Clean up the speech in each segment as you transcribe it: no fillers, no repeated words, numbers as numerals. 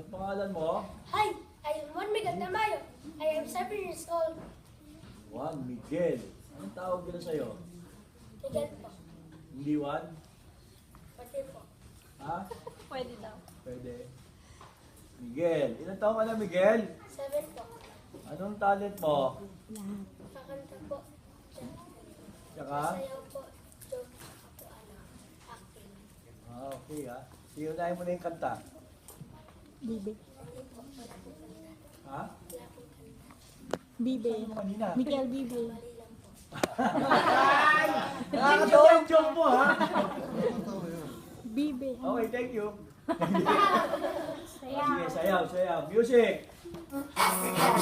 Ang pangalan mo? Hi, I am Juan Miguel Tamayo. I am 7 years old. Juan Miguel. Anong tawag nila sa'yo? Miguel po. Hindi Juan? Pati po. Ha? Pwede daw. Pwede. Miguel. Ilan taong ka na, Miguel? 7 po. Anong talent mo? Kakanta po. Tsaka? Sayaw po. Joke. Ako acting. Ah, okay ha. Sige, unahin mo na yung kanta. Bibe. Hindi po. Wala po kanta. Ha? Wala po kanta. Bibe. Ano mo kanina? Miguel Bibe. Mali lang po. Nakakatawa yung joke mo ha? Bibe. Okay, thank you. Sige, sayaw, sayaw. Music! Okay. Okay.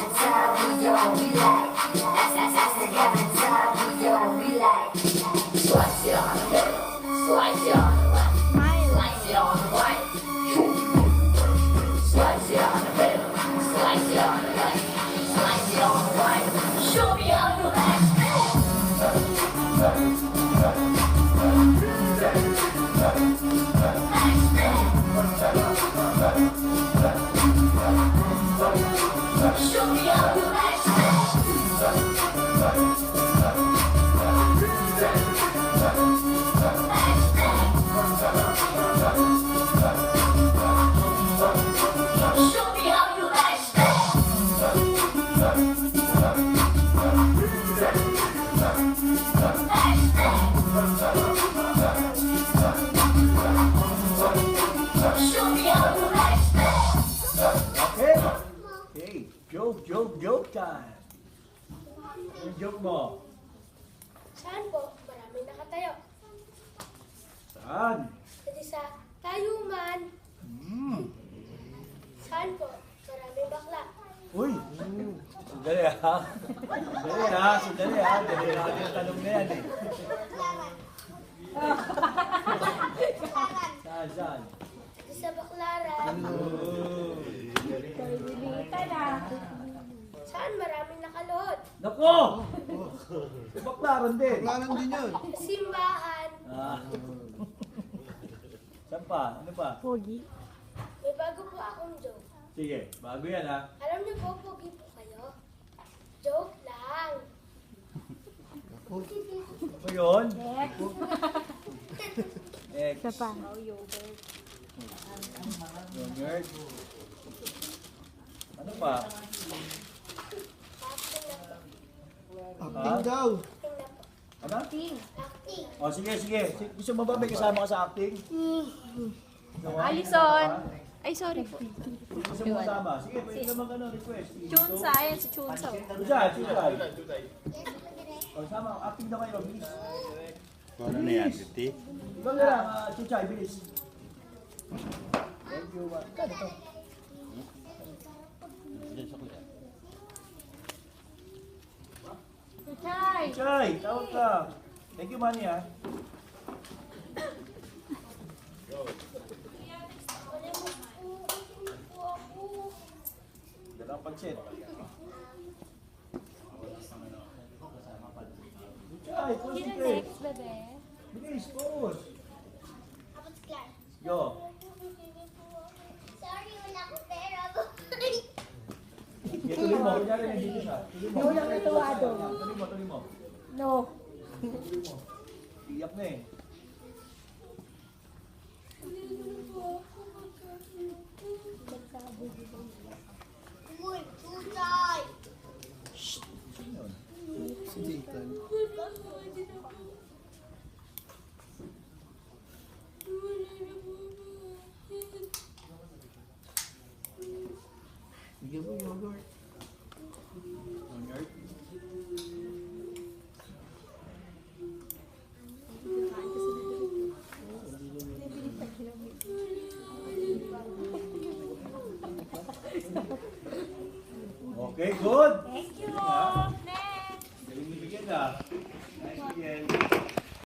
Joke time. Yung joke mo. Saan po? Maraming nakatayo. Saan? Pwede sa tayuman. Saan po? Maraming bakla. Uy! Sandali ha. Sandali ha. Sandali ha. Dali natin yung tanong na yan eh. Saan? Saan? Pwede sa baklaran. Saan maraming nakaluhod? Nako! Baklaran din. Baklaran din yun. Sa simbahan. Ah. Saan pa? Ano pa? Pogi. May bago po akong joke. Sige, bago yan ha. Alam niyo po, pogi po kayo? Joke lang. Ano yun? X. Isa pa. Yogurt. Ano pa? Acting na po. Acting daw. Acting na po. Ano? Acting. O sige, sige. Gusto mo ba may kasama ka sa acting? Gusto mo? Alison. Ay, sorry po. Gusto mo kasama? Sige, pwede naman ka na request. Chunsa. Ayan si Chunsa. Diyan, o, sama. Acting na kayo, bilis. Ano na yan, 50? Ikaw na lang, Chuchay, bilis. Thank you. Kano to? Diyan sa kuya. Chuchay, tawag ka. Thank you, Manny, ha. Dalang pansit. Chuchay, concentrate. bebe? Bilis, focus. Ako si Clark. Yo. Sorry, wala akong pera. Tuloy mo, kunyari nandito siya. Tuloy mo. Wala kang tuwado. Tuloy mo. No. Tuloy mo. Iyak na eh. Uy, tutay! Yun. Si Dayton. Bigyan mo yogurt. Yogurt. Okay, good. Thank you. Yeah. Next. Galing bibigyan ka.